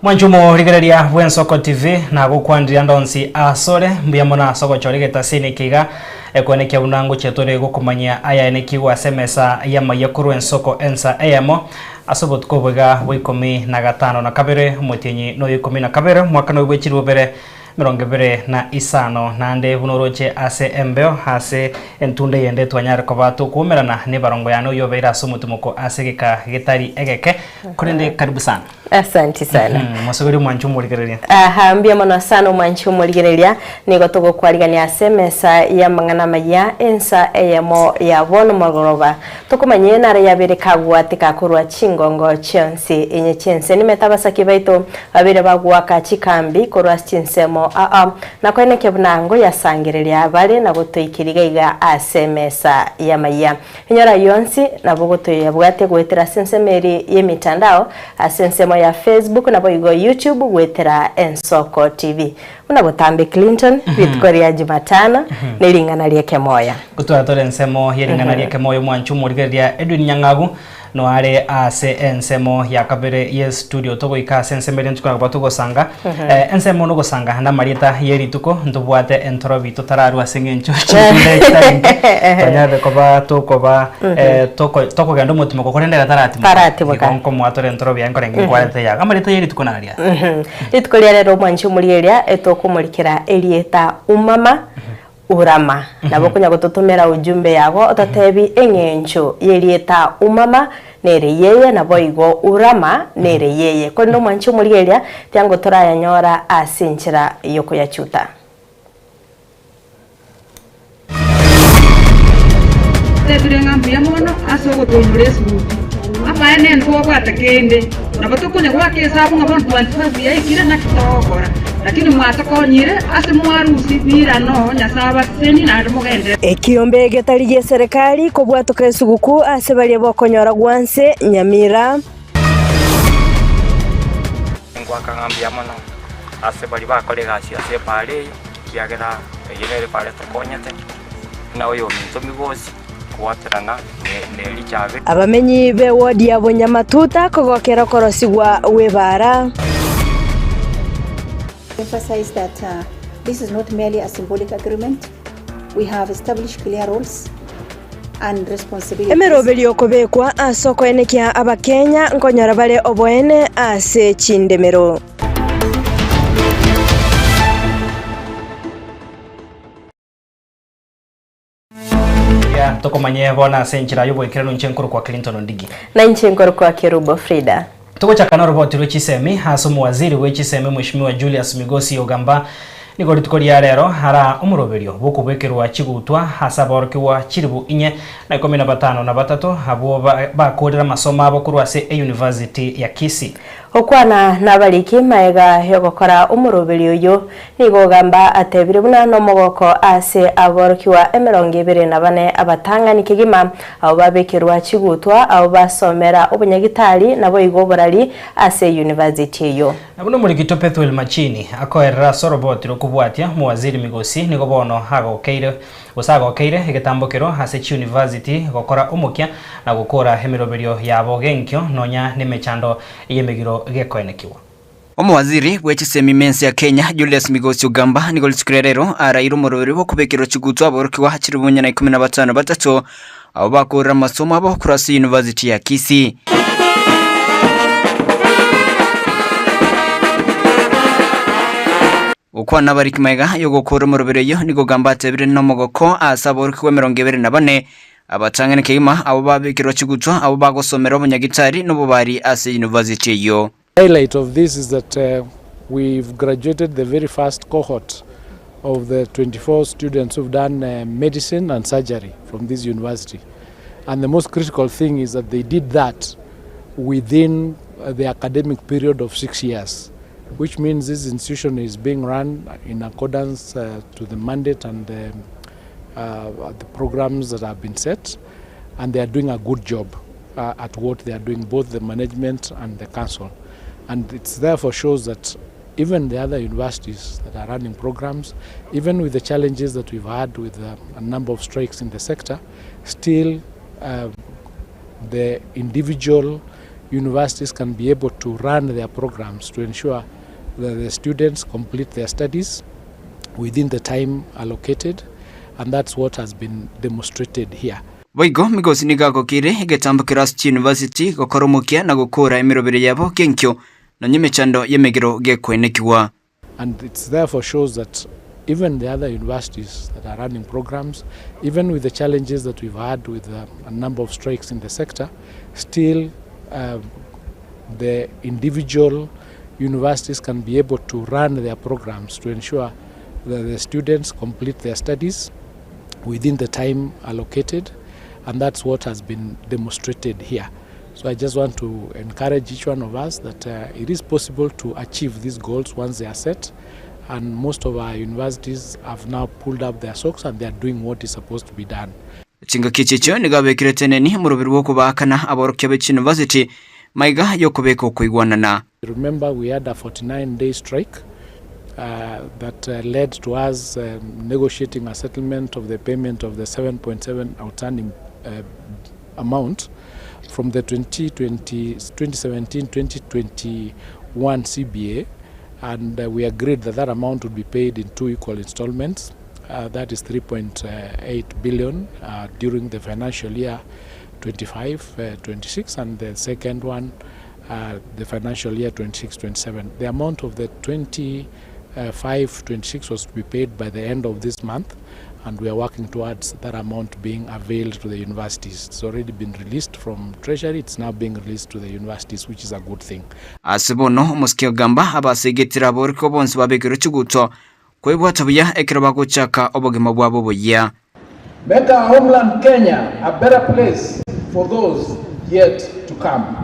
Mwanjumo rigereria Wensoko TV na gukwandira ndonsi asore mbiyamona soko chorigeta sini kiga ekwenekia unangu chetore gukumanya aya nekigwa semesa ya mayakuru Wensoko ensa ayamo asobot kobega wikumi na gatano na kabere mutinyi no wikumi na kabere mwaka no wechirubere mirongebere na isano nande bunoroche ase embeo ase entunde yende twanyara kobatu kumerana ne barongo yano yobera sumutumuko ase gika gitari egeke kurinde karibu sana. Asante sana. Masogori Mwanjumo rigereria. Mbia mono sana Mwanjumo rigereria nigo tugo kwarigania semesa ya mangana maya ensa eyamo ya bono magoroba tukumanye nare yabere kagwatika kurwa chingongo chionsi enye chense nimetabasa kibaito abere bagwaka chikambi kurwa chinsemo na kwene kebunango yasangireria abale na gutoikiriga asemesa ya maya enyora yonsi na bugoto yabwate gwetera sensemeri yemitandao asensemo ya Facebook na boigo YouTube gwetera Ensoko TV unabotambe Clinton bitkoria Jumatano nilingana lieke moya kutwa tole nsemo yelingana lieke moyo Mwanjumo rigereria Edwin Nyangagu no are ase ensemo ya kabere ye studio togo ikase ensemere ntukwa batugo sanga ensemo no gosanga na marita yeri tuko ndubwate entrobi tutararu asengencho chinde kitarenge tanyade koba toko gando mutimo kokorendera tarati konko mwatore entrobi yankorenge kwate ya marita yeri tuko naria itkolia rero Mwanjumo rigereria etokumulikira elieta umama urama nabo kunya gututumira ujumbe yago otatebi engencho yerieta umama nere yeye nabo igo urama nere yeye kondo Mwanjumo rigereria tyango toraya nyora asinchira yoko ya chuta tebirenga mbia mono asogo tumresu apa ene ndo kwata kende nabo tukunya gwakesa bunga bontu bantu ya ikira nakitogora lakini mwatakonyire ase mwarusi birano nyasaba seni na mugende ekiombe getariye serikali kobwatoka esuguku ase bali bokonyora gwanse Nyamira ngwaka ngambia mono ase bali bakolega ase pale kiagera yele pale tokonyete na oyo minto migosi kwaterana ne lichabe abamenyi be wodi ya Bonyamatuta kogokera korosigwa webara emphasize that this is not merely a symbolic agreement. We have established clear roles and responsibilities. Emerobeli okobekwa asoko enekia abakenya nkonyora bale oboene ase chindemero. Ya tokomanye bona senchira yobo ikirano nchenkuru kwa Clinton Ondigi na nchenkuru kwa Kerubo Frida tuko chakana roboti rwechisemi hasomu waziri wechisemi Mheshimiwa Julius Migosi Ogamba nigori tukoria rero hara umuroberio buku bwekerwa chigutwa hasaborkiwa chiribu inye na 15 na batatu abo bakorera masomo abo kurwa se University ya Kisii okwana nabaliki maega yogokora umuroberio yo nigogamba atebire buna no mogoko ase aborkiwa 24 abatangani kigima abo babekerwa chigutwa abo basomera obunyagitari nabo igoborari ase University yo nabuno muri kitopethwel machini akoerera soroboti rokubwatia muwaziri Migosi nigobono hagokeire usagokeire igetambokero ase University gokora umukia na gukora emeroberio yabo genkyo nonya nemechando yemegiro gekwenekiwa Omwaziri wechisemi mensi ya Kenya Julius Migosi Ogamba nigolitsikurerero arairo morobero bo kubekero chigutwa aborkiwa hachiribunya na 15 batatu abo bakora masomo abo kurasi University ya Kisii ukwana bariki maiga yogokora morobero yo nigogamba atebire no mogoko asaborkiwa 24 abatangane kigima abo babekero chigutwa abo bagosomera obunyagitari no bubari ase University yo. Highlight of this is that we've graduated the very first cohort of the 24 students who've done medicine and surgery from this university. And the most critical thing is that they did that within the academic period of 6 years, which means this institution is being run in accordance to the mandate and the programs that have been set, and they are doing a good job at what they are doing, both the management and the council. And it therefore shows that even the other universities that are running programs, even with the challenges that we've had with a number of strikes in the sector, still the individual universities can be able to run their programs to ensure that the students complete their studies within the time allocated, and that's what has been demonstrated here. Waigo migosi nigago kire getambo kirasi university gokoromokia na gukura emirobere yabo kenkyo na nyemechando yemegero gekwenekiwa. And it's therefore shows that even the other universities that are running programs, even with the challenges that we've had with a number of strikes in the sector, still the individual universities can be able to run their programs to ensure that the students complete their studies within the time allocated, and that's what has been demonstrated here. So I just want to encourage each one of us that it is possible to achieve these goals once they are set, and most of our universities have now pulled up their socks and they are doing what is supposed to be done. Chinga kichicho nigabekire teneni murubiri wo kubakana aborokya be university maiga yokubeko kuigwanana. Remember, we had a 49-day strike that led to us negotiating a settlement of the payment of the 7.7 outstanding amount from the 2017-2021 CBA, and we agreed that that amount would be paid in 2 equal installments. That is 3.8 billion during the financial year 25-26, and the second one the financial year 26-27. The amount of the 25-26 was to be paid by the end of this month, and we are working towards that amount being availed to the universities. It's already been released from Treasury, it's now being released to the universities, which is a good thing. Asibono muskio gamba abasegetira boriko bonse babekiro chuguto kwebwa tabuya ekira chaka obogema bwabo boya. Make our homeland Kenya a better place for those yet to come.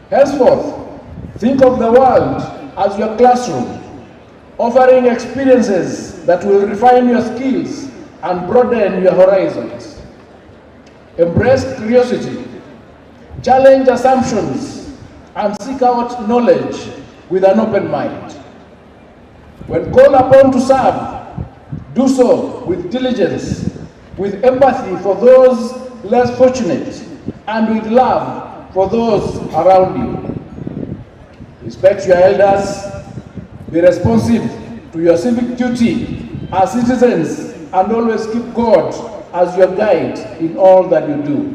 Henceforth, think of the world as your classroom, offering experiences that will refine your skills and broaden your horizons. Embrace curiosity, challenge assumptions, and seek out knowledge with an open mind. When called upon to serve, do so with diligence, with empathy for those less fortunate, and with love for those around you. Respect your elders, be responsive to your civic duty as citizens, and always keep God as your guide in all that you do.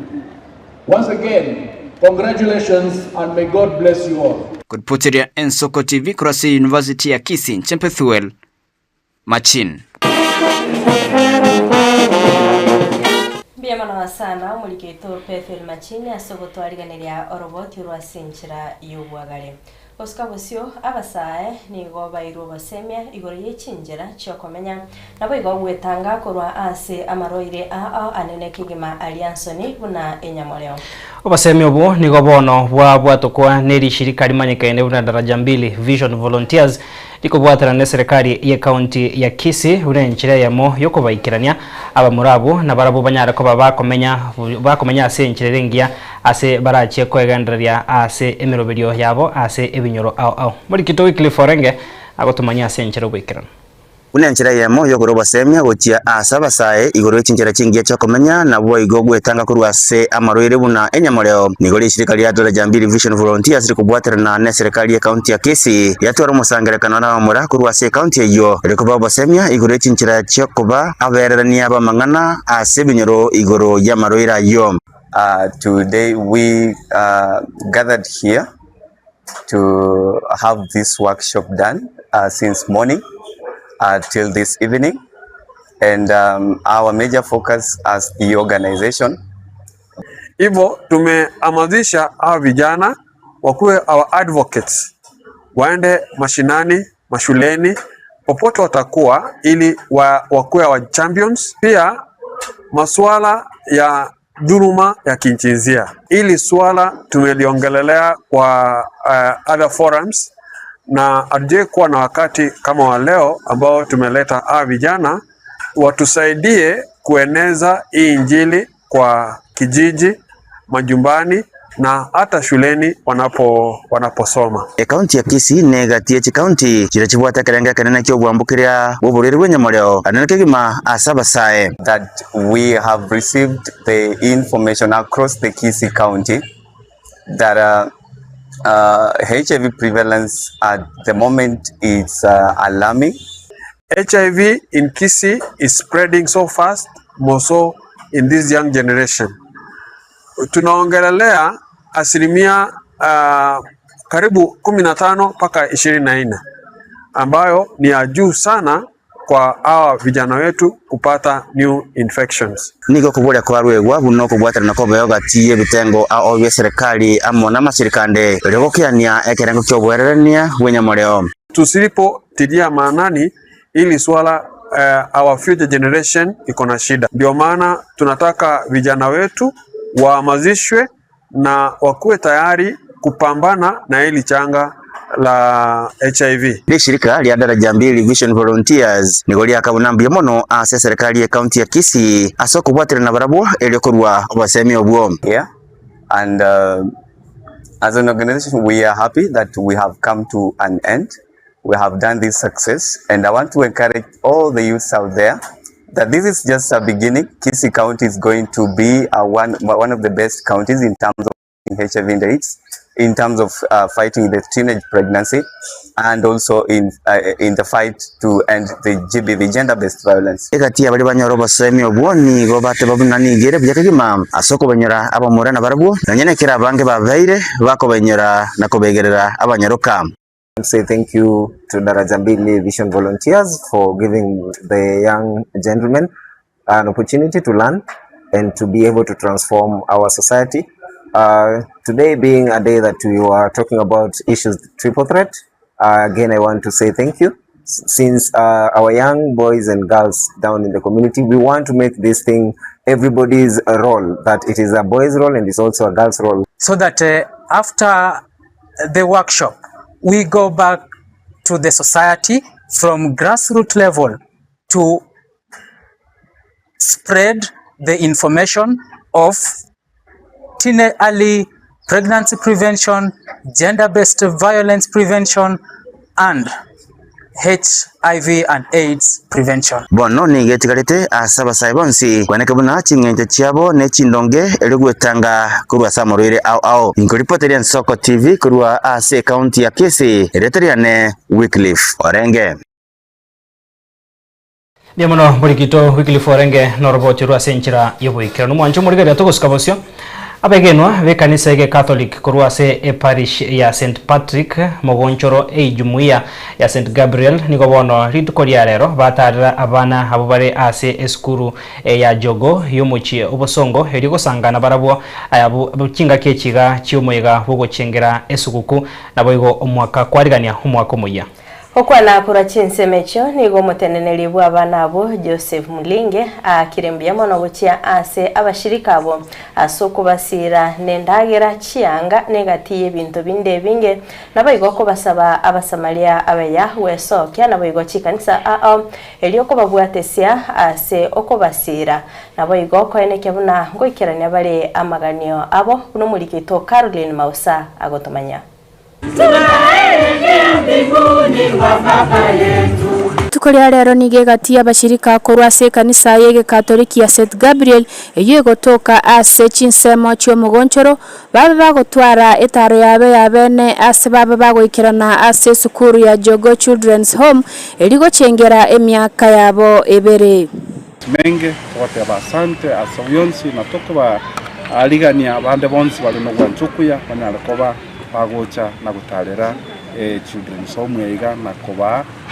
Once again, congratulations and may God bless you all. Kuputeria Ensoko TV kurasi University ya Kisii Chempethuel Machin. Biamana sana muliketo Pethel Machin asoko twariganiria oroboti rwasinchira yubwagare. Oscar Bosio abasae nigo bairo basemia igoro yechinjera cyokomenya nabo igo gwetanga korwa ase amaroire a anene kigima Alliansoni buna enyamoleo. Obasemia obo nigo bono bwatokwa neri shirika limanyikaine buna daraja 2 Vision Volunteers likobwatana na serikali ya county ya Kisii urenchira yamo yokobaikirania abamurabu na barabo banyara ko bakomenya ase nchirengia ase barache kwegandaria ase emiroberio yabo ase ebinyoro au muri kito Cliff Orenge agotumanya ase nchiro bwikirana unenchira yamo yogoro basemia gotia asaba sae igoro chinjira chingia cyakomenya nabo igo gwetanga kurwa ase amaroire buna enyamoleo nigori shirika lya daraja 2 Vision Volunteers likobwatana na serikali ya county ya Kisii yatwara musangerekano na amura kurwa ase county iyo likoba basemia igoro chinjira cyakoba abererania bamangana ase binyoro igoro ya maroira yo. Today we gathered here to have this workshop done since morning till this evening, and our major focus as the organization. Hivyo tumehamasisha hawa vijana wakuwe our advocates, waende mashinani, mashuleni, popote watakuwa, ili wakuwe our champions. Pia masuala ya dhuluma ya kijinsia, ili swala tumeliongelelea kwa other forums, na atuje kuwa na wakati kama wa leo ambao tumeleta hawa vijana watusaidie kueneza hii injili kwa kijiji, majumbani na hata shuleni wanaposoma. County ya Kisii negatie county kira chibwata karanga kanene kyo bwambukiria boborere bwenyamoleo anene kigima asaba sae that we have received the information across the Kisii County that HIV prevalence at the moment is alarming. HIV in Kisii is spreading so fast, more so in this young generation. Tunaongelelea asilimia karibu 15 mpaka 24 ambayo ni ya juu sana kwa hawa vijana wetu kupata new infections. Niko kuburia kwa rwegwa buno kubwatana ko beyogatie bitengo ao bya serikali amona masirikande ryokiania ekerengo kyobwererania bwenyamoreo. Tusipotilia maanani ili swala our future generation iko na shida. Ndio maana tunataka vijana wetu wahamazishwe na wakuwe tayari kupambana na hili changa la HIV. Ni shirika lya daraja mbili Vision Volunteers nigolia kabunambia mono ase serikali ya county ya Kisii asoko bwatira na barabwo eliokorwa obasemi obwo. Yeah. And as an organization we are happy that we have come to an end. We have done this success, and I want to encourage all the youths out there that this is just a beginning. Kisii County is going to be one of the best counties in terms of HIV and AIDS, in terms of fighting the teenage pregnancy, and also in the fight to end the GBV, gender-based violence. Ekati abali banyoro basemi obwoni go bate babunani gere byakagima asoko banyora abamura na barabwo nanyene kira bange babaire bako banyora nakobegerera abanyaroka. Say thank you to Daraja Mbili Vision Volunteers for giving the young gentlemen an opportunity to learn and to be able to transform our society. Today being a day that we are talking about issues triple threat, again I want to say thank you. Since our young boys and girls down in the community, we want to make this thing everybody's role, that it is a boy's role and it's also a girl's role. So that after the workshop, we go back to the society from grassroots level to spread the information of early pregnancy prevention, gender-based violence prevention, and HIV and AIDS prevention. Bono ni getigarite asaba saibonsi kwaneka buna chingenje chiabo ne chindonge eligwetanga kurwa samorire ao inkoripoteri Soko TV kurwa ase county ya Kisii ereteriane Wycliffe Orenge. Biamono burikito Wycliffe Orenge noroboti rwa senchira yoboikira numwancho murigari atogosikabosyo abegenwa be kanisa ya Catholic kurwase e parish ya St Patrick mogonchoro jumuiya ya St Gabriel niko bono ritukoria rero batarira abana abo bare ase eskuru ya Jogo yomuchi obosongo eriko sangana barabwo ayabo bukinga kechiga cyumwega bugochengera esukuku naboigo omwaka kwarigania omwaka muya. Okwana kura chinsemecho nigo muteneneri bwa abana abo Joseph Mulinge akirembya mono bukia ase abashirika abo asoko basira nendagera chianga negatiye bintu binde binge nabayigo ko basaba abasamaria abaya wesokya nabayigo chikanisa elioko babwatesia ase oko basira nabayigo ko eneke buna ngoikeranya bale amaganio abo kuno mulikito Caroline Mausa agotomanya. Tukoria rero nige gati abashirika korwa se kanisa yege Katoliki ya St Gabriel yego toka ase chinsemo cyo mugonchoro baba bagotwara etaro yabe ne ase baba bagoikirana ase sukuru ya Jogo Children's Home eligo chengera emyaka yabo ebere menge wote abasante asayonsi natoko ba aligania bande bonsi bali no gwanchukuya banalikoba bagocha na gutarera children's home yiga na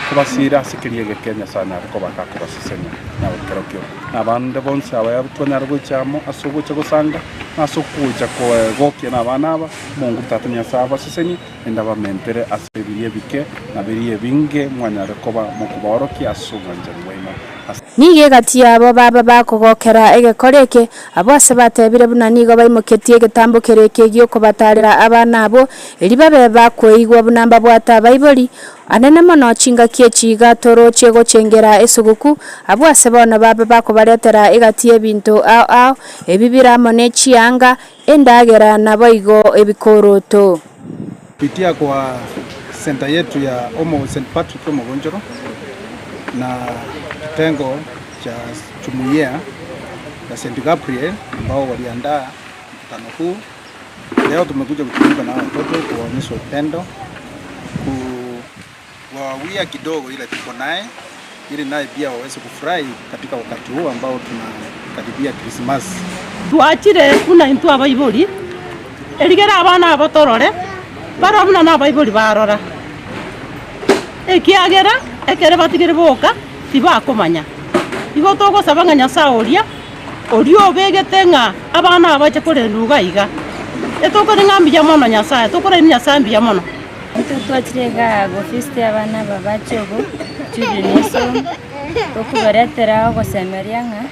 kubasira sikiriye Kenya sana arikoba kakubasisenya na ukerokyo nabande bonse abayabutona rugochamo asugocha gusanga nasukuja ko gokye nabanaba mungu tatanya saba sisenyi ndaba mempere asebiriye bike na biriye binge mwanya arikoba mukuboroki asuganje wema nige gati abo baba bakogokera egekoreke abose batebire buna nigo baimoketie getambukereke gyo kubatarira abana abo eri babe bakweigwa bunamba bwata baiboli anene mono chinga kiechiga toro chego chengera esuguku abose bona baba bakobaretera egatie bintu ao ebibira mone chianga endagera naboigo ebikoroto pitia kwa center yetu ya St Patrick Mogonjoro na tengo cha jumuiya ya St Gabriel ambao waliandaa mkutano huu Leo tumekuja kutumika na watoto kuwaonyesha upendo, kuwawia kidogo ile tuko naye, ili naye pia waweze kufurahi katika wakati huu ambao tunakaribia Christmas. Tuachire kuna intu abaibuli eligera abana abatorore barabuna na abaibuli barora ekiagera ekere batigere boka tibakomanya igo togosaba Nyasaye orio obegete ng'a abana abache korenduga iga etokore ng'ambia mono Nyasaye tokore Nyasaye mbia mono twachirega gofiste abana babachogo children tokubaretera ogosemeria ng'a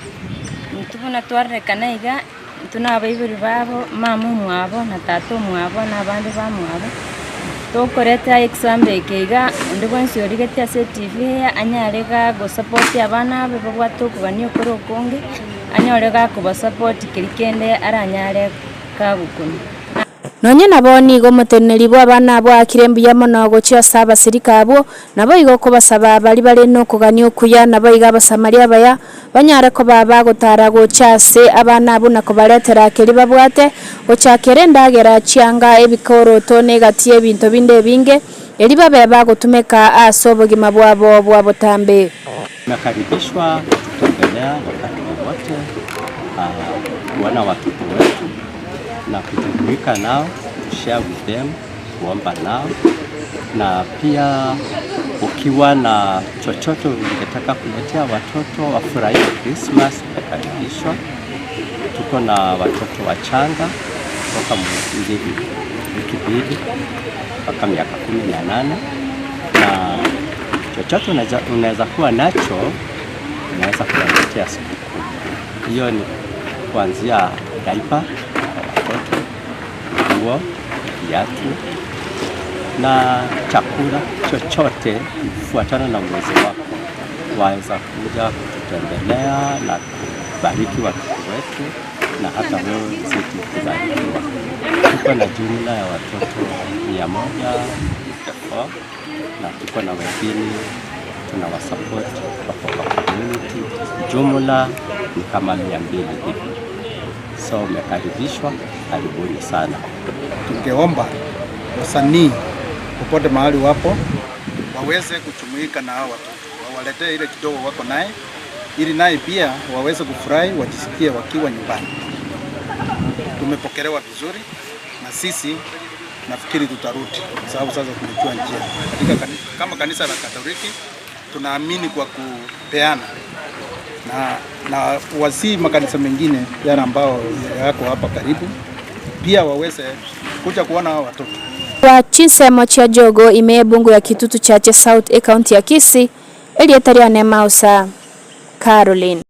tubona twarekana iga tuna abaibuli babo mama mwabo na tata mwabo na abandi bamwabo tokoreta example keiga ndibonsi origete ase TV anyarega go support abana be babwatokubani okoro konge anyorega kuba support kirikende aranyare kagukuni nonye nabo nigo muteneri bwa abana bwa kirembuya mono gochia saba sirikabo nabo igo kubasaba bali bali no kugania okuya nabo iga abasamaria baya banyare ko baba gotara gochase abana abo nako baletera keri babwate gochakere ndagera chianga ebikoro tone gatie bintu binde binge eri babe bagotumeka asobogima bwabo bwa botambe. Nakaribishwa kutembelea wakati wote kuona watoto wetu na kujumuika nao, share with them, kuomba nao, na pia ukiwa na chochote ungetaka kuletea watoto wafurahie Christmas, umekaribishwa. Tuko na watoto wachanga kutoka wiki mbili mpaka miaka 18, na chochote unaweza kuwa nacho unaweza kuletea sikukuu. Hiyo ni kuanzia diaper watoto, nguo, viatu na chakula chochote kufuatana na uwezo wako. Waweza kuja kututembelea na kubariki watoto wetu na hata wewe zidi kubarikiwa. Tuko na jumla ya watoto 104 na tuko na wengine tunawasupport kwa community. Jumla ni kama 200 hivi. So umekaribishwa, karibuni sana. Tungeomba wasanii popote mahali wapo waweze kujumuika na hao watoto, wawaletee ile kidogo wako naye, ili naye pia waweze kufurahi, wajisikie wakiwa nyumbani. Tumepokelewa vizuri na sisi nafikiri tutarudi, sababu sasa tumechua njia kama kanisa la Katoliki. Tunaamini kwa kupeana na wasi makanisa mengine yale ambao yako hapa karibu pia waweze kuja kuona watoto. Kwa chinsemo cha jogo imebungu ya Kitutu Chache South County ya Kisii elietaria Nemausa Caroline.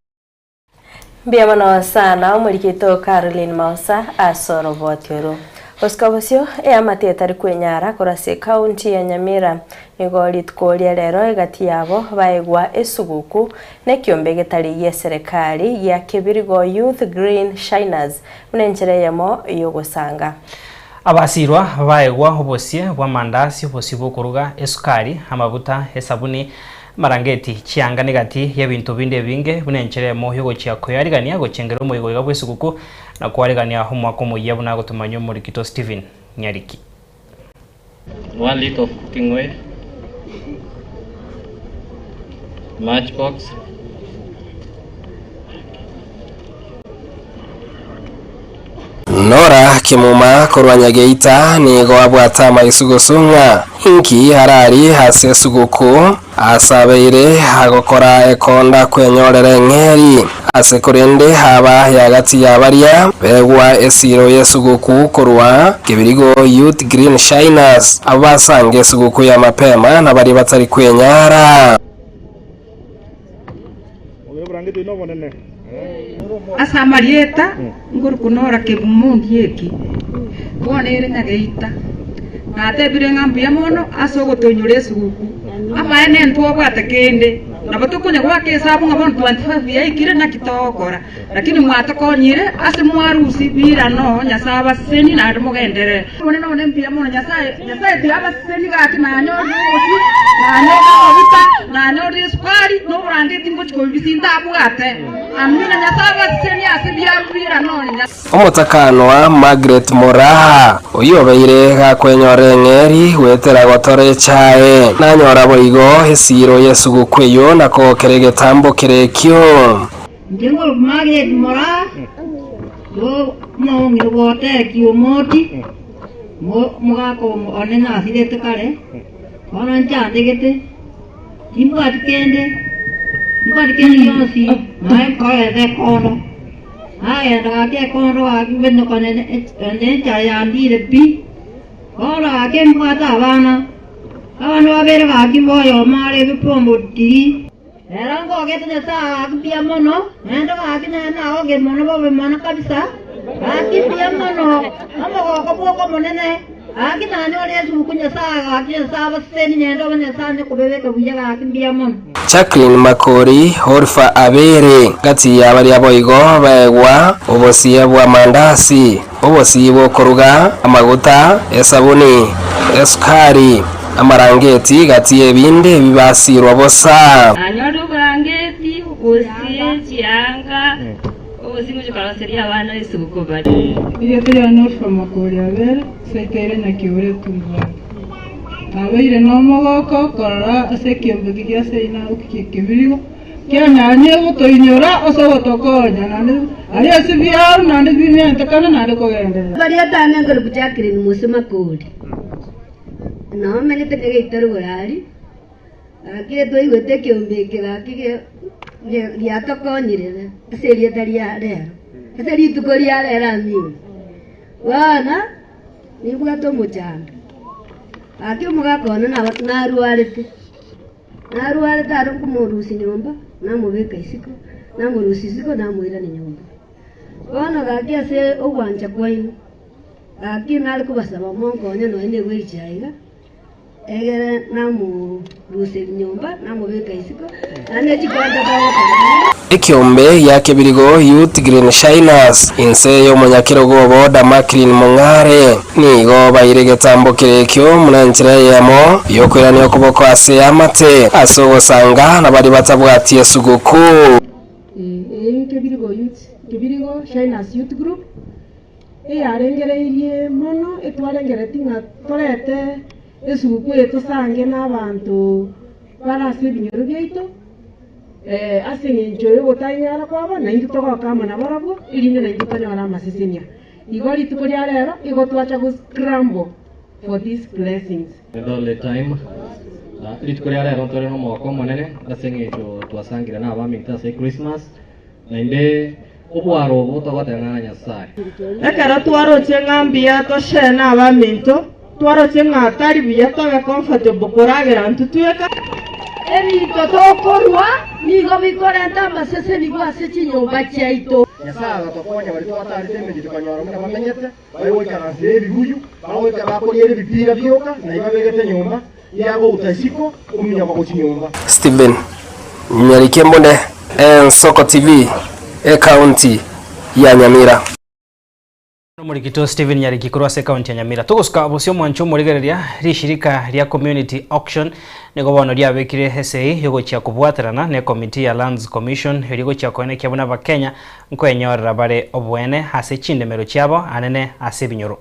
Mbia mwana sana umulikito Caroline Mausa asoro bwatero. Oskabosio amatetari kwenyara korase county ya Nyamira nigo litkolia lero egati yabo baegwa esuguku ne kiombe getari ya serikali ya Kibirigo Youth Green Shiners unenjere yamo yogosanga. Abasirwa baegwa obosie bwa mandasi obosibo kuruga esukari amabuta esabuni marangeti chianga negati ya bintu binde binge bunenjere mo yogo chia koyarigania gochengera omoyigo igabwe esuguku na kwarigania omwaka omuya buna gotumanyo Murikito Steven Nyariki. 1 liter of cooking oil, matchbox, Nora Kimuma kurwanya Geita nigo abwata maisugusunga inki harari hase suguku asabeire hagokora ekonda kwenyorere ngeri ase kurende haba yagati yabaria begwa esiro yesuguku kurwa Kibirigo Youth Green Shiners abasange suguku ya mapema na bari batari kwenyara. Asa Marieta nguru kunora ke mundi eki bwana ere Geita na tebire ngambia mono asogo tonyure suguku ama ene ntwa bwata kende na batukunya gwake sabu ngabon 25 ya ikire na kitokora lakini mwatakonyire ase mwarusi bira no nyasaba seni na mugendere none mpia mono nyasaye tiaba seni gati na nyoru na nyoru na nyoru sukari no brandeti ngochiko bisinda bwate amina nyasaba seni ase bia Omutakanwa Margaret Moraha uyobeire gakwenyore ng'eri gwetera gotore chae nanyora boigo esiro yesugukweyo nako keregetambo kerekyo Njengo Margaret Moraha yo no ngirote kiomoti mugako onena asirete kare ona nchandegete imbatkende yonsi nae koe kono aya ndake kono akibendo kone chayandire pi ora akembata abana babere bakiboyo mare bipombo ti era ngogete sa akipia mono endo akina na oge mono bobe mono kabisa akipia mono amo ko monene akina ni ole sukunya sa akina sa baseni nendo bane sa ne kubebeka buyaga akipia mono. Jacqueline Makori Horfa Abere gati y'abari aboigo bagwa ubusiye bwa mandasi ubusiye bwo kuruga amaguta esabuni esukari amarangeti gati y'ebinde bibasirwa bosa anyodo barangeti ubusiye cyanga ubusiye cyukaroseria abana isuko bari iyo turi Horfa Makori Abere sekere na kiure tumba abeire no mogoko korora asekiyombe kigia seina ukikibirigo kya nanye gutoinyora osogotokonya nande ari asibia nande bimenta kana nande kogenda bari atane ngoro bujakire ni musema kodi no mene tege itaru burari akire toi gote kiyombe kigakige ya tokonyire aseria daria rero aseri tukoria rero mi wana ni bwato muchanga akimugakona naruarete ari kumurusi nyumba namubeka isiko namurusi isiko namuira ni nyumba wana gakiase ogwanja kwaino akinali kubasaba mongonya no ene gwichaiga egere namurusi nyumba namubeka isiko ane chikwanda bawo Ekiombe ya kebirigo Youth Green Shiners inse yo munyakirogo boda Maclean Mungare nigo bayiregetambo kirekyo munanchira yamo yokwirani okuboko ase amate asogosanga nabari batabwatiye suguku kebirigo Shiners Youth Group arengereirie mono etwarengereti nga torete esuguku etusange n'abantu barase binyoro byaito asinge njoyo gutanyara kwabo na into togokama na barabo irinde na into tanyara amasesenia igori tukuri arero igotwacha go scramble for these blessings all the time tukuri arero tore no moko monene asinge jo twasangira na abaminta se Christmas na inde obwaro botogotanga Nyasaye ekara twaro chengambia to shena abaminto twaro chengatari biya tobe comfortable kuragera ntutweka Erito tokorwa nigo bikorenta masese nigo asechi nyumba chaito Nyasaye tokonya bari twatarite meje tukanyora muna bamenyete bayowekana zebi buyu baweka bakoriere bipira byoka na ibabegete nyumba yago utasiko uminya kwa kuchinyumba Steven Nyarikembonde Soko TV county ya Nyamira Murikito Steven Nyarikikuru ase county ya Nyamira tugusuka bosio mwancho murigereria ri shirika ria community auction nigo bono ria bekire hesei yogo chia kubwaterana ne committee ya lands commission yogo chia konekia buna bakenya nkwenyorera bare obwene hase chindemero chiabo anene ase binyoro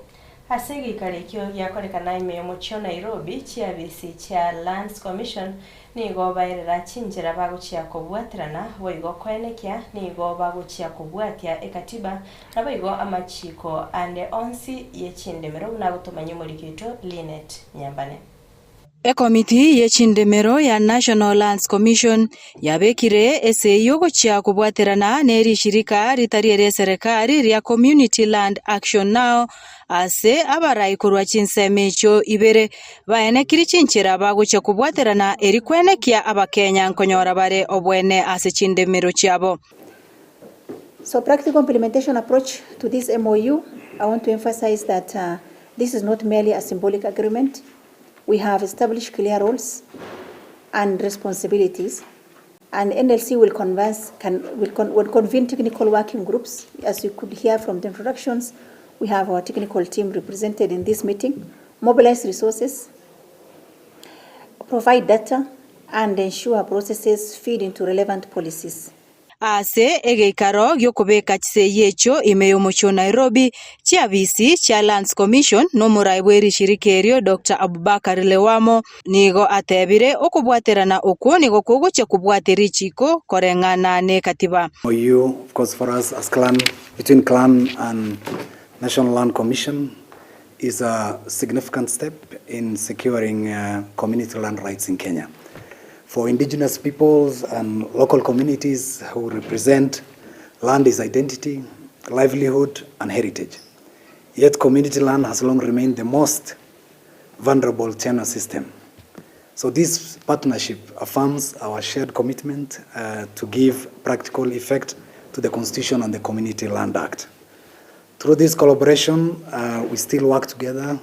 ase gikarekio gyakorekana ime mucho Nairobi chia bisi chia lands commission nigo bairera chinjira baguchia kubwaterana boigo kwenekia nigo baguchia kubwatia ekatiba na boigo amachiko ande onsi yechindemero na gutomanya murikito Linet Nyambane Committee yechindemero ya National Lands Commission yabekire ese yogo chia kubwaterana neri shirika ritariere serikali ria Community Land Action Now ase abarai kurwa chinsemecho ibere baene kiri chinchira baguche kubwaterana eri kwenekia abakenya nkonyora bare obwene ase chindemero chiabo. So practical implementation approach to this MOU, I want to emphasize that this is not merely a symbolic agreement. We have established clear roles and responsibilities, and NLC will convene technical working groups. As you could hear from the introductions, we have our technical team represented in this meeting, mobilize resources, provide data, and ensure processes feed into relevant policies. ase egeikaro gyokobeka chiseye echo imeyo mocho Nairobi chiabisi chia Lands Commission no muraibweri shirikerio Dr. Abubakar Lewamo nigo atebire okubwaterana okwo nigo kugoche kubwateri chiko korengana ne katiba. You, of course, for us as clan, between clan and National Land Commission is a significant step in securing community land rights in Kenya. For indigenous peoples and local communities who represent land is identity, livelihood and heritage. Yet community land has long remained the most vulnerable tenure system. So this partnership affirms our shared commitment to give practical effect to the Constitution and the Community Land Act. Through this collaboration, we still work together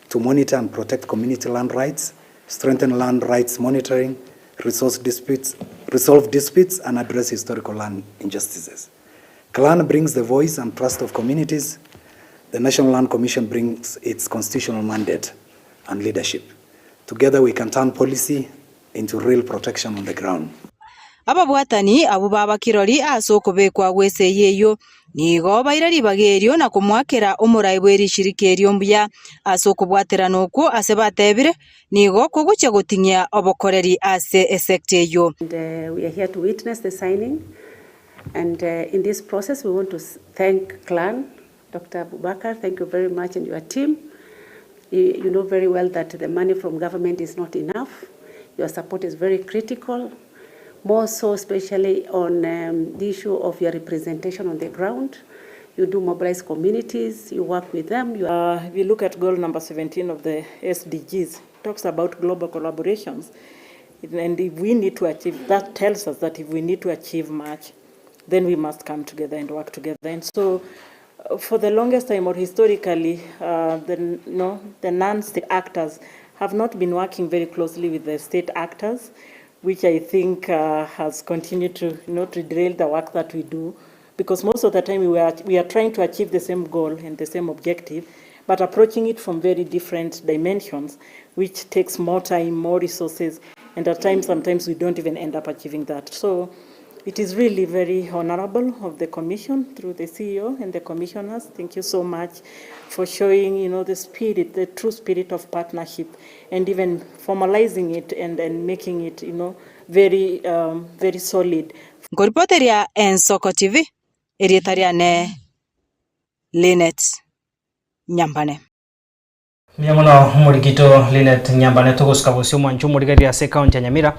to monitor and protect community land rights, strengthen land rights monitoring, resolve disputes, and address historical land injustices. Clan brings the voice and trust of communities. The National Land Commission brings its constitutional mandate and leadership. Together we can turn policy into real protection on the ground. Ababwatani abo baba kirori asokobekwa gwese yeyo nigo bairari bagerio na kumwakera omuraibweri shirikerio mbuya asokobwatera noko asebatebire nigo kuguche gotinya obokoreri ase esekte yo. We are here to witness the signing, and in this process we want to thank Clan Dr. Abubakar. Thank you very much, and your team. You know very well that the money from government is not enough. Your support is very critical, more so especially on the issue of your representation on the ground. You do mobilize communities, you work with them. If you look at goal number 17 of the SDGs, it talks about global collaborations. And if we need to achieve, that tells us that if we need to achieve much, then we must come together and work together. And so for the longest time or historically, the non-state actors have not been working very closely with the state actors, which I think has continued to to derail the work that we do, because most of the time we are trying to achieve the same goal and the same objective, but approaching it from very different dimensions, which takes more time, more resources, and at times sometimes we don't even end up achieving that. So it is really very honorable of the Commission through the CEO and the commissioners. Thank you so much for showing, the spirit, the true spirit of partnership, and even formalizing it and making it, very, very solid. Ngoripoteria Ensoko TV, erietariane Linet Nyambane. Miamono murikito Linet Nyambane tuguskabusio mwanchu murigeria se county ya Nyamira.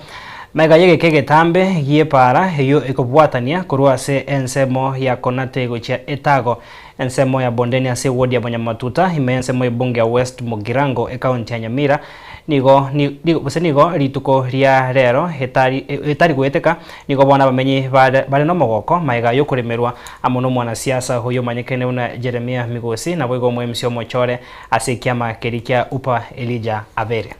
Mega yege kege tambe gie para hiyo ikobwatania kuruase ensemo ya konate gochia etago ensemo ya bondeni ase wodi ya Bonyamatuta ime ensemo ya bunge ya West Mugirango county ya Nyamira nigo rituko ria rero hetari gweteka nigo bona bamenyi bare no mogoko maiga yokuremerwa amono mwana siasa huyo manyekene una Jeremia Migosi na bwego mwemsio mochore ase kiama kerikia upa Elijah Abere.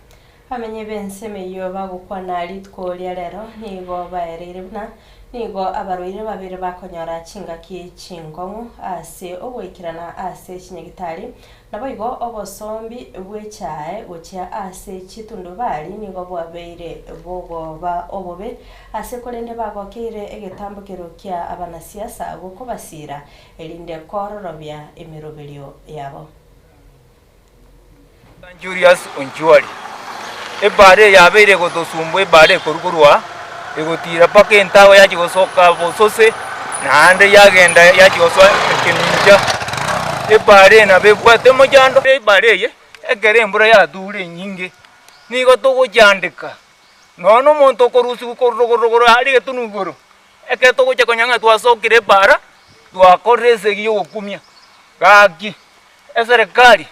Amenye benseme yo bagukwa na ritko ria rero nigo baerere buna nigo abaroire babire bakonyora chinga ki chingongu ase obwikirana ase chinyagitari nabo igo obosombi bwechae gochia ase chitundu bali nigo bwabeire bogoba obobe ase kolende bagokire egetambukiro kia abanasiasa gukobasira elinde kororobya emirobelio yabo. Julius Onjuari ebare yabeire gotosumbu ebare korukurwa egotira paka entawe yachi gosoka bosose nande yagenda yachi goswa keninja ebare na bebwate mojando ebare ye egere mbura ya dure nyinge nigo togo jandika nono monto korusu korogoro ari getunugoro eke togo chekonyanga twasokire bara twakorese giyo gokumia gaki eserikali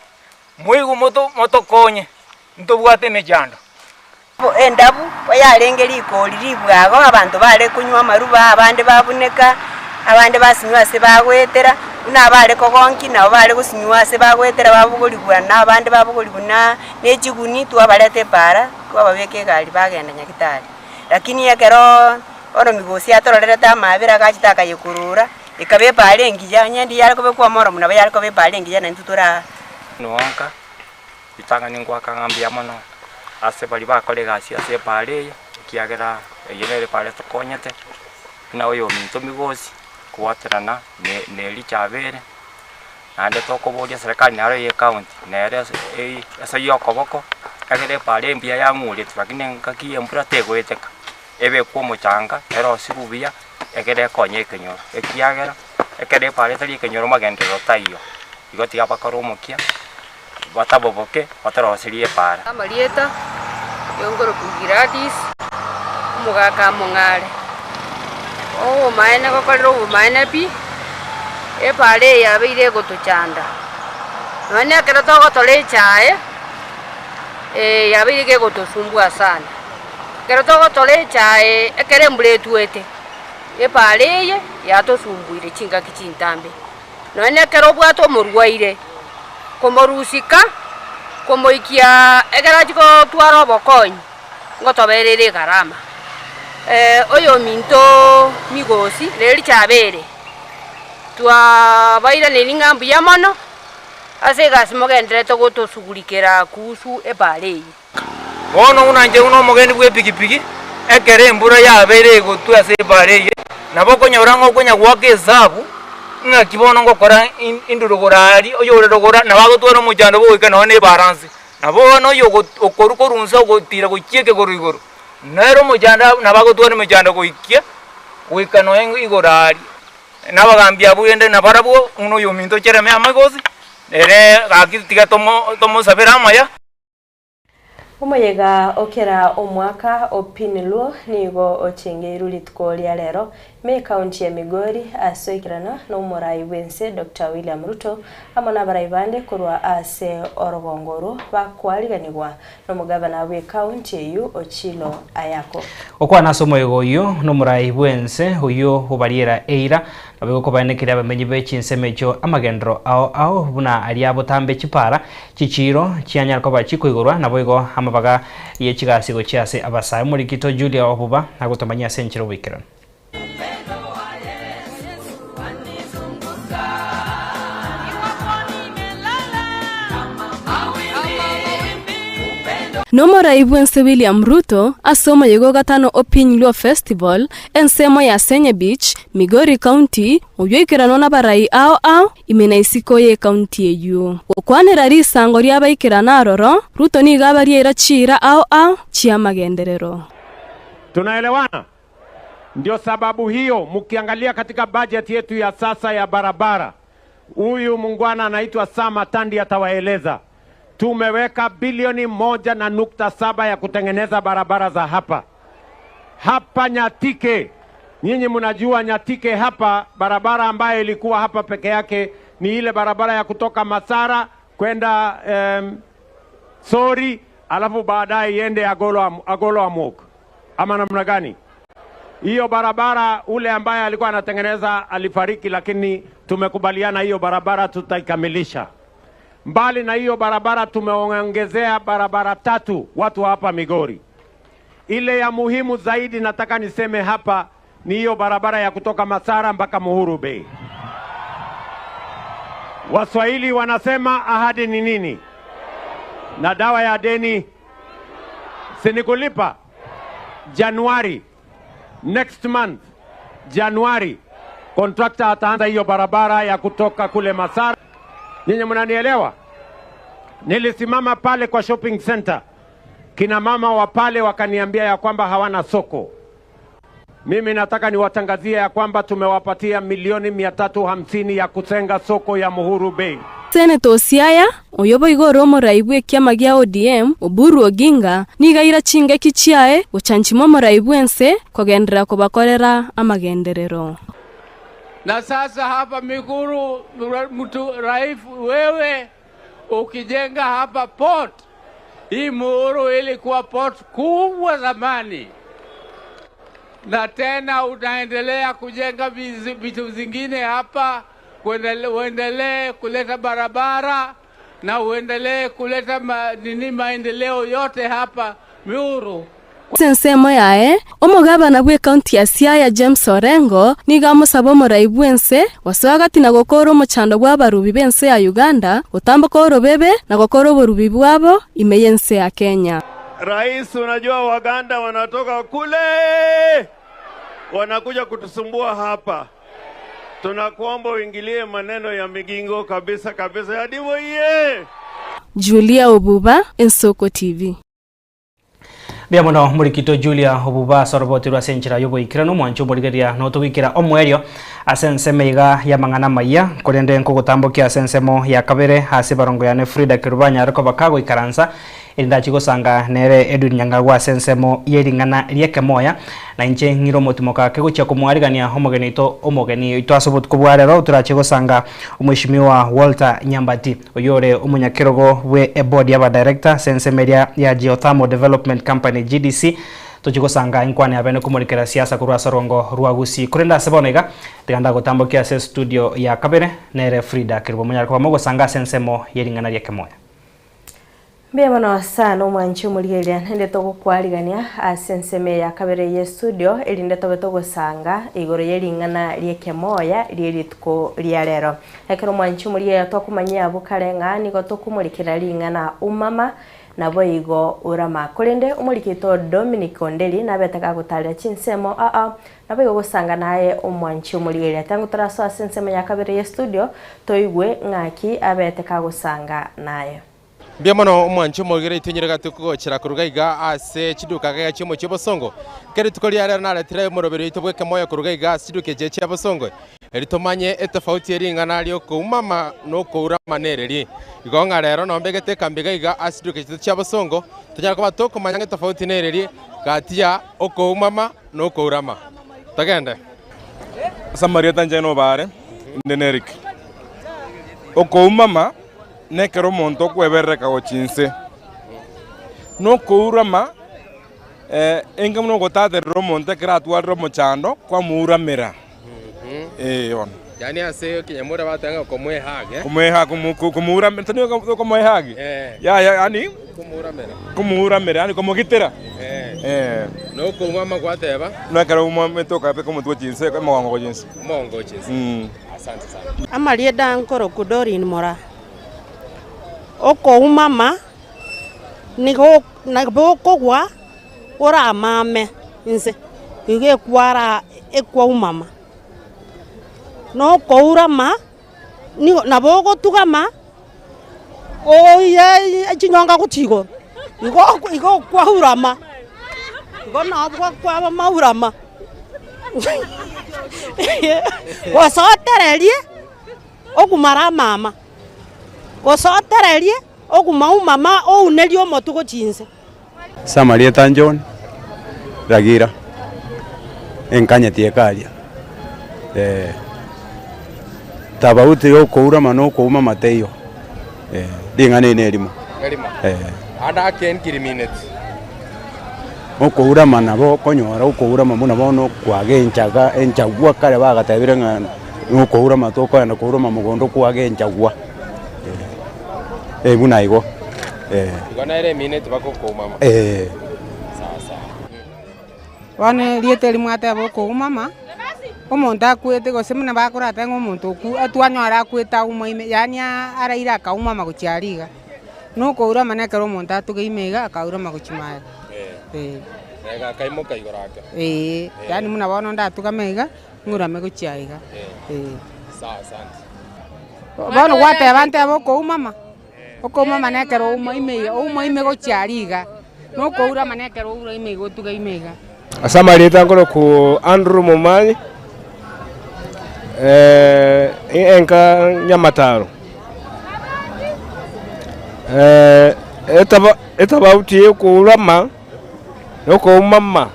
mwigu moto konye ntobwate mejando endabu oyalengeri ikoliri bwago abantu bale kunywa maruba abande babuneka abande basinywa se bagwetera una bale kogonki na bale gusinywa se bagwetera babugulibwa na abande babugulibuna nejiguni twabalete para twababeke gali bagenda nyakitali lakini yakero oro Migosi atororere ta mabira gachitaka yikurura ikabe pale ngija nyandi yale kobe kwa moro muna yale kobe pale ngija na ntutura nuanka bitanga ningwa kangambia mono ase bali bakole gasi ase pale kiagera yenere pale tokonyete na uyo minto migosi kuwaterana neri chabere ande toko bodia serikali naro ye county nere esa yokoboko kagere pale mbia ya muli lakini ngakie mpura tegweteka ebe kwa muchanga ero sibubia egere konye kenyoro ekiagera ekere pale tali kenyoro magendero tayo igoti abakaromokia bataboboke batarosirie para amalieta yongoro kugiradis mugaka mongare o maene gokorero maene pi e pale ya beire gotuchanda none akero togo tole chae ya beire ke gotusumbua sana kero togo tole chae ekere mbletuete e pale ya tosumbuire chinga kichintambe none akero bwato murwaire komorusika komoikia egerachiko twaro bokonyi ngotoberere garama oyo minto migosi leri chabere twa baira nelingambu ya mono ase gasimogendere togotosugulikera kusu ebale bono unanje uno mogeni bwe pikipiki ekere mbura yabere gotwa se ebale nabo konyorango konya gwake hesabu nga kibono ngokora indurugorari oyo urugora nabagotwara mujando boika none baransi nabo no yo okorukorunsa gotira gokieke gorigoro nero mujanda nabagotwara mujando goikia goika no igorari nabagambia buyende nabarabo uno yo minto chereme amagozi ere gakitiga tomo sabera amaya Omoyega okera omwaka opinilwo nigo ochenge irulitko lya lero me county ya Migori asoikirana no morai wense Dr. William Ruto amona baraibande kurwa ase orogongoro bakwaliganirwa no mugabana we county yu Ochilo Ayako okwana somoyego yu no morai wense uyu ubariera eira nabego kobanekira bamenyi bechinsemecho amagendro ao buna aliabo tambe chipara chichiro chianyar ko bachikoigorwa naboigo amabaga yechigasigo chiase abasai muri kito Julia obuba nagutomanya senchiro wikira Nomora Ibwense William Ruto asoma yego gatano Opin Law Festival ensemo ya Senye Beach, Migori County, uyoikirano na barai ao imena isiko ye county yeyu. Okwanera risango ryabaikirana aroro, Ruto ni gabariera chira ao chia magenderero. Tunaelewana? Ndio sababu hiyo mkiangalia katika budget yetu ya sasa ya barabara, huyu mungwana anaitwa Sama Tandi atawaeleza. Tumeweka bilioni 1.7 ya kutengeneza barabara za hapa Nyatike. Nyinyi mnajua Nyatike hapa barabara ambayo ilikuwa hapa peke yake ni ile barabara ya kutoka Masara kwenda Sori alafu baadaye iende Agolo Amok. Ama namna gani? Hiyo barabara ule ambaye alikuwa anatengeneza alifariki, lakini tumekubaliana hiyo barabara tutaikamilisha. Mbali na hiyo barabara tumeongezea barabara 3 watu hapa Migori. Ile ya muhimu zaidi nataka niseme hapa ni hiyo barabara ya kutoka Masara mpaka Muhuru Bay. Waswahili wanasema ahadi ni nini? Na dawa ya deni sinikulipa. Januari next month Januari contractor ataanza hiyo barabara ya kutoka kule Masara. Ninyi mnanielewa? Nilisimama pale kwa shopping center. Kina mama wa pale wakaniambia ya kwamba hawana soko. Mimi nataka niwatangazie ya kwamba tumewapatia milioni 350 ya kusenga soko ya Muhuru Bay. Senator Siaya oyobo igoro moraibwe kiama gya ODM Oburu Oginga nigaira chinge kichiae uchanchimo moraibwense kogendera kubakorera amagenderero. Na sasa hapa Mikuru mtu raifu wewe ukijenga hapa port. Hii Muhuru ilikuwa port kubwa zamani. Na tena unaendelea kujenga vitu zingine hapa, uendelee kuleta barabara na uendelee kuleta maendeleo yote hapa Muhuru. Sensemo yae omugabana gwe county ya Siaya James Orengo niga musabo moraibwense waswagati na gokoro muchando gwa barubi bense ya Uganda utambuka orobebe na gokoro borubi bwabo imeyense ya Kenya. Rais, unajua Waganda wanatoka kule wanakuja kutusumbua hapa. Tunakuomba uingilie maneno ya migingo kabisa kabisa. Yadimo ye! Julia Obuba, Ensoko TV. Biamono murikito Julia Obuba sorobotirwa senchira yobo ikirano mwancho murigeria no tubikira omwerio asensemeiga ya mangana maiya kurende nkogutambukia sensemo ya kabere hasi barongo ya Frida Kirubanya ariko bakago ikaransa indachi gosanga nere Edwin Nyangagwa sensemo yeringana rieke moya na inche ngiro motimoka kegucha kumwarigania homogenito omogeni itwasobot kubwarero turachi gosanga umwishimiwa Walter Nyambati oyore umunyakirogo we board ya director sensemeria ya Geothermal Development Company GDC tuchigosanga inkwane abene kumurikira siasa kurwa sorongo ruagusi kurenda sebonega tiganda gutambukia se studio ya kabere nere Frida Kirubanya ariko mogosanga sensemo yeringana rieke moya. Biamono sana umwanchi muligeria nende togukwarigania asenseme ya kabere ye studio elinde togosanga igoro yeringana rieke moya rieritko riarero ekero mwanchi muligeria tokumanyia bukarenga nigo tokumurikira ringana umama nabo igo urama kurinde umurikito Dominic Ondeli nabetaka gutalia chinsemo nabo igo gusanga naye umwanchi muligeria tangu taraso asenseme ya kabere ye studio toigwe ngaki abetaka gusanga naye. Biamono umwancho mogere itinyerega tukugochera kurugaiga ase chiduka ga chimo chibosongo keri tukoli ara na letire morobero itobweke moyo kurugaiga chiduke je chibosongo eritomanye etofauti eringana ryo kumama no koura manereri igonga rero no mbegete kambigaiga asiduke chibosongo tujara kuba tokumanya etofauti nereri gatia okumama no kourama tagende Samaria tanjeno bare nenerik okumama nekero monto kwebereka gochinse no kourama engam no gotate romonte kratwa romochando kwa muramera on yani ase kinyamura batanga komwehage kumuramera tani komwehage ya yani kumuramera yani komogitera no komama kwateba no kero umama toka pe komo twochinse kwa mongo chinse asante sana amalieda nkoro kudorin mora oko umama nigo naboko kwa ora mame inse ige kwara ekwa umama no kourama nigo naboko tugama oya chinyonga kutigo igo kwa urama igo nabwo kwa maurama wasotererie okumara mama gosotererie ogumau mama ounerio motugo chinse Samaria tanjon ragira enkanya tiekaria tabauti yo kourama no kouma mateyo dingane nerimo ada ken kiriminate okourama nabo konyora okourama muna bono kwage enchagwa kare bagatebire ngana okourama toko na kourama mugondo kwage enchagwa buna igo igona ere minute bakoko mama sasa wane liete limwate boko mama omonto akwete gosemuna bakorata ngomonto ku atwanyara akweta umaime yani araira ka umama gochiariga no koura manekero omonto atugeimega akaura magochimaya ega kaimoka igoraka yani muna bono ndatugamega ngurame gochiaiga sasa bono gwate bante boko mama oko mama nekero umaime gochiariga no koura manekero ura ime gotugaimega Asamarita ngoro ku Andrew Mumanyi enka Nyamataro etaba utie ku urama no mama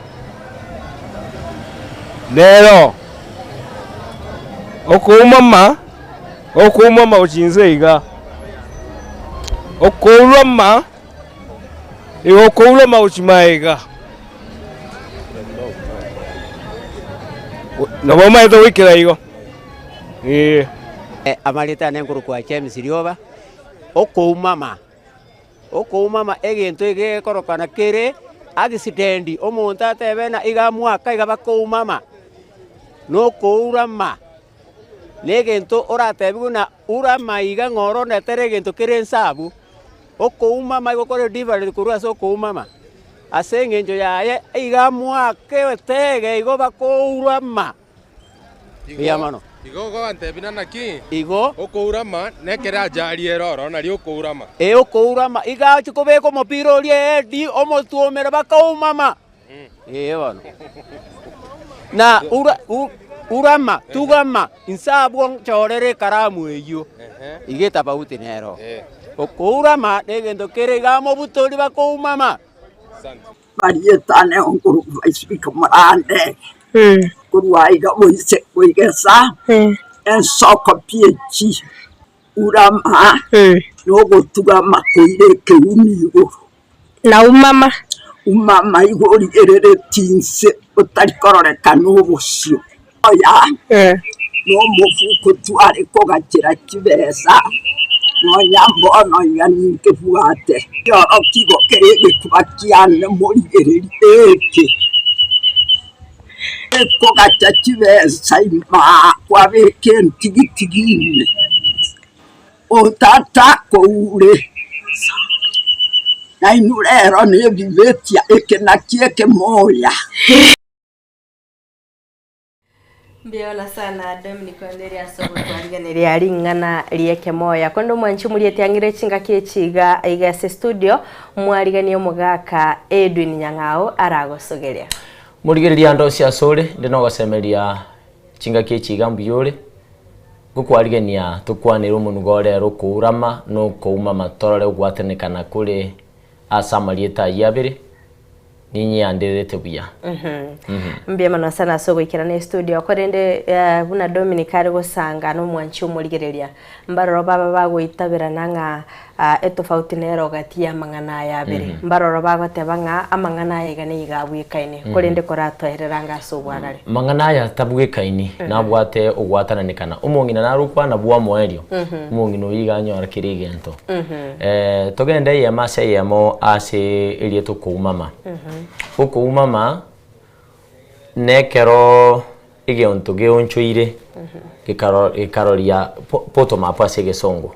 lero oko mama ochinze iga okourama okourama uchimaega nabo maito wikira igo amalita nenkuru kwa James Rioba okoumama egento egekorokana kere agisidendi omonto atebena iga mwaka iga bakoumama nokourama negento oratebiguna urama iga ngoro netere egento kere ensabu okoumama igokore different kurwa so koumama ase eng'encho yaye iga mwake otege igo bakourama ya mano igo gantebina naki igo okourama nekere ajari eroro nari okourama okourama iga chikobeka omopira orie edi omotuomere bakaumama bano na urama tugama insabwo nchorere karamu eyo igeta bauti nero okourama negendo kere gamo butori bakoumama Marietane onguru vaisika marande kuruaiga moise kuigesa ensoko piechi urama nogo tugama koire keunigo na umama igori erere tinse utarikororeka n'ubushyo oya no mufuko tuare ko gakira kibesa no nyambo no nyanike buate yo okigo kerege kubakiane muri ereri eke ko gacha kibesa ima kwabeke ntigitigine otata ko ure na inurero ne vivetia eke na kieke moya. Mbiola sana Dominic Wanderia sogo twariganiria ringana rieke moya kondo mwanchi muriete angire chinga kechiga igase studio mwarigania mugaka Edwin Nyang'ao aragosogeria murigereria ndo cia sore ndino gosemeria chinga kechiga mbiyore gukwarigania tukwanira umunugore rukurama no kouma matorore gwatenekana kuri asamarieta yabere ninyi anderete buya mbia mano sana sogo ikirane studio korende buna Dominic ari gusanga no mwanchi umurigereria mbaroro baba bagwitabira nanga etofauti nero gati ya mang'ana ya bere mbaroro bagoteba nga amang'ana yegane igabwikaine korende koratwehereranga subwanare mang'ana ya tabwikaine nabwate ugwatananekana umongina narukwa na bwa mwerio umongino yiganyora kirigento togende ya mase yamo ase elieto kuumama ukoumama nekero igeonto geonchoire gikaroria poto mapa segesongo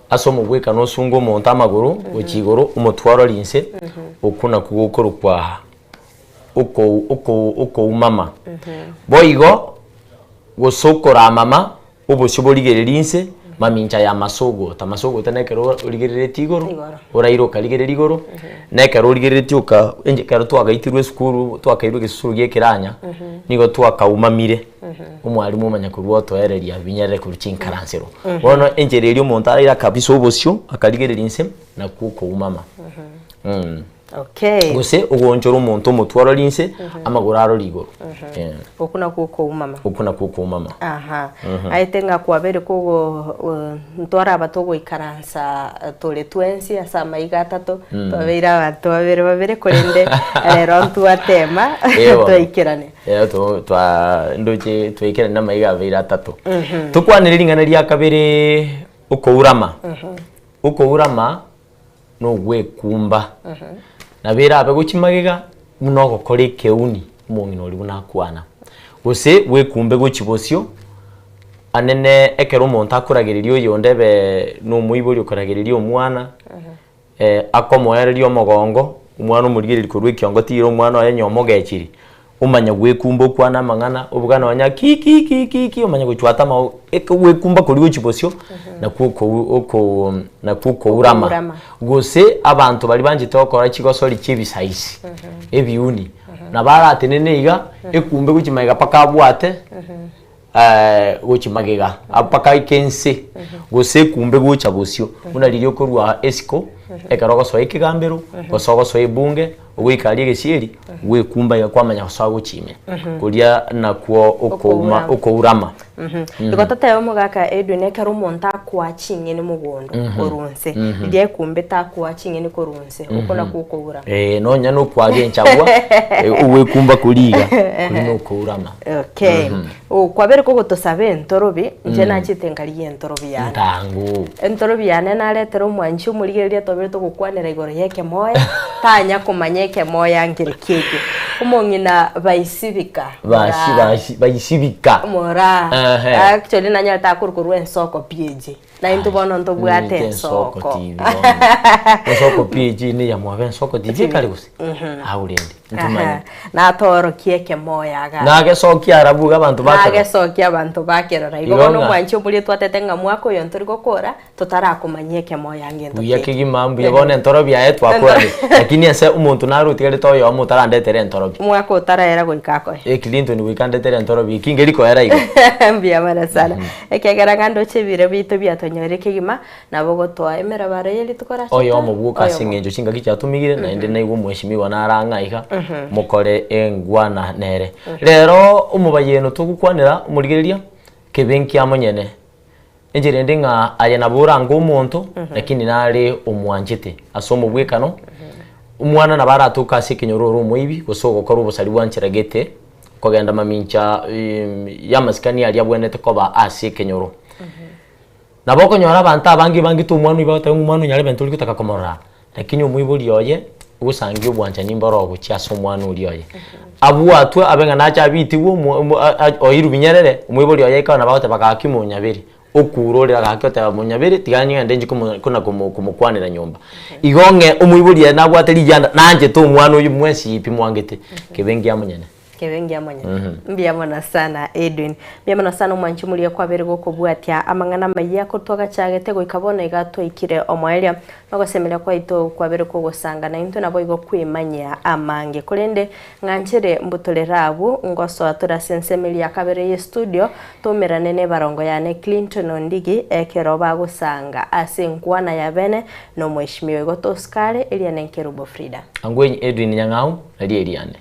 asomo gweka no sungo monta maguru ukigoro umutwaro linse ukuna kugukuru kwa uko umama boigo gusokora mama ubusiborigerera linse mamincha ya masogo tamasogo tanekero rigerere tigoro orairo kaligerere igoro nekero rigerere tioka enje kero twagaitirwe skuru twakairwe gisuru gekiranya nigo twakaumamire umwarimu manya kurwo toereria binyere kuruchinkaransero bono enje rero umuntu araira kabisa ubusyo akaligerere inse na kuko umama Okay. Gose ugonjoro umuntu mutwaro linse amaguraro ligoro. Okuna kuko umama. Okuna kuko umama. Aha. Aitenga kwabere kugo ntwara abatogo ikaransa tole twensi asama igatatu twabeira abantu babere korende rontu atema toikirane. Ndoje toikirane na maiga beira atatu. Tukwaniriringana ria kabere uko urama. Uko urama no gwe kumba. Na bera abe gukimagiga muno gukore keuni mungino uri bunakwana gose we kumbe gukibosyo anene ekero umuntu akuragererio yondebe no muibori ukuragererio umwana akomoyererio mogongo umwana umurigiriri kurwe kyongo tiro umwana yanyomo gekiri umanya gwe kumba kwana mangana ubugana wanya ki umanya guchwata ma we kumba kuri gukibosyo na kuko urama gose abantu bari banjite okora kigosori kibisaisi ebiuni na barate neneiga ekumbe gukimaga paka bwate gukimagiga apaka ikense gose kumbe guchabosyo unaririo kurwa esiko ekarogo so ikigambero gosogo so ibunge ugwikarie gesieri we kumba ya kwamanya gosogo chime kuria na kuo uko urama Igotata yo mugaka Edwin ekero umuntu akwachinge ni mugondo orunse ndiye kumbe takwachinge ni korunse ukona kuko urama nonya no kwarie nchagwa uwe kumba kuriga kuri no kurama okay kwabere ko gotosabe ntorobi nje nakitengarie entorobi yana ntangu entorobi yana naretero mwanchi umurigereria tobere to gukwanira igoro yeke moya tanya kumanyeke moya ngire keke umongina baisibika baisibika mora actually nanya ta kurukuru ensoko PG na into bono ndo bwate ensoko ensoko PG ni ya mwa ensoko TV kali gusi aurende ntumanya na toro kieke moya ga na gesokia arabu abantu bakera na gesokia abantu bakera igo no mwancho muri twatetenga mwako yo ntori gukora tutarakumanyeke moya ngendo yake gimambu yabone ntoro bya yetu akora lakini ese umuntu narutigere toyo mutarandete ntoro mwako utarahera goikako Clinton wikandete ntoro bi kingeri ko era igo mbia mara sana ekegera ngando chebire bitu bya tonyore kigima nabo gotwa emera bare yeli tukora oyo mubuka singenjo singa kichatumigire na ende naigwo mweshimiwa narangaiga mukore engwana nere rero umubayeno tugukwanira umurigereria kebenki amonyene enjere ndinga aye nabura umuntu lakini nari umwanjite asomo bwekano umwana nabara tukasi kinyororo muibi gosogo koro busali bwanchiragete kogenda mamincha yamaskani ali abwenete koba asi kinyoro naboko nyora banta bangi tumwanu ibata umwana nyare bentuli kutaka komora lakini umuibuli yoye usangi ubwanja nimbaro obuchaso umwana uri yoye abu atwe abenga nacha bitiwo oyiru binyerere umuibuli yoye kana bahote bakakimunyabiri okurorera gakyote munyabiri tiganye ndenje kuna kumukwanira nyumba igonge umuibuli nabwateri yanda nanje to umwana uyu mwesi ipi mwangete kebengi amunyene mbiyamona sana Edwin mbiyamona sana umwanchi muri kwa berego kubwatia amangana mayiya ko twaga cyagete go ikabona igato ikire omwelia bagosemera kwa ito kwa berego gusanga na into nabo igo kwimanya amange kurende nganchere mbutolerabu ngoso atura sensemeli yakabere studio tomera nene barongo yane Clinton Ondigi ekero bagusanga asinkwana ya bene no mweshimiwe goto skale eliane Nkerubo Frida angwenyi Edwin Nyang'au ali eliane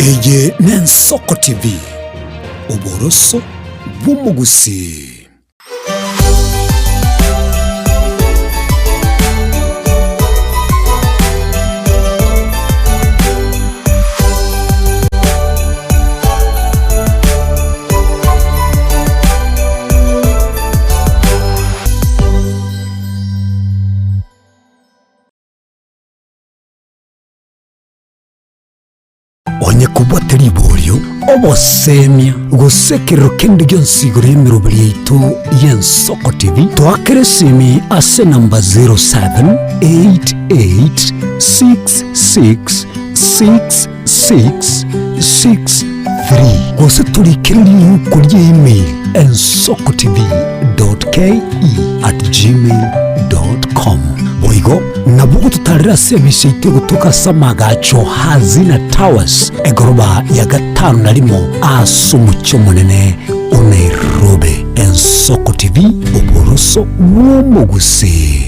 Eye Nensoko TV Uboroso bw'umugusi. Onye kubwateri iboryo obosemia gusekero kende gyonsigoro y'emirubi yaitu y'Ensoko TV twakere simi ase namba 0788666663 gose tulikere liuko lya-email ensokotv.ke@gmail.com boigo nabugo tutarira service ite gutuka samagacho hazina towers egoroba ya gatanu na limo asumucho munene Nairobi. Ensoko TV uboroso bw'umugusi.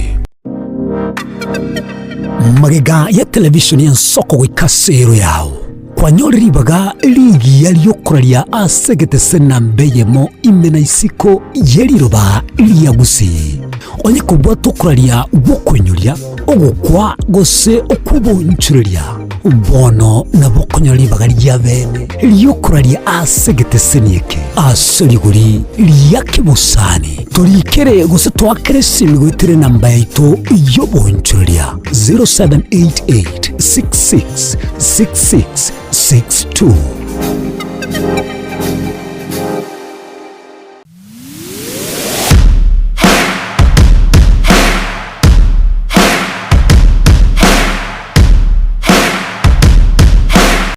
Magega ya television y'Ensoko gwikasero yawo kwanyoleribaga ligi yaliyokoralia asegete senambeyemo imena isiko yeliroba liyagusi onye kubwa tokoralia bokonyolya ogukwa gose okubonchurelia bono nabokonyolibaga lyabene liyokoralia asegete senieke asoliguri liyakibusani tolikere gose twakere simigwitere namba yaitu yobonchurelia 0788666662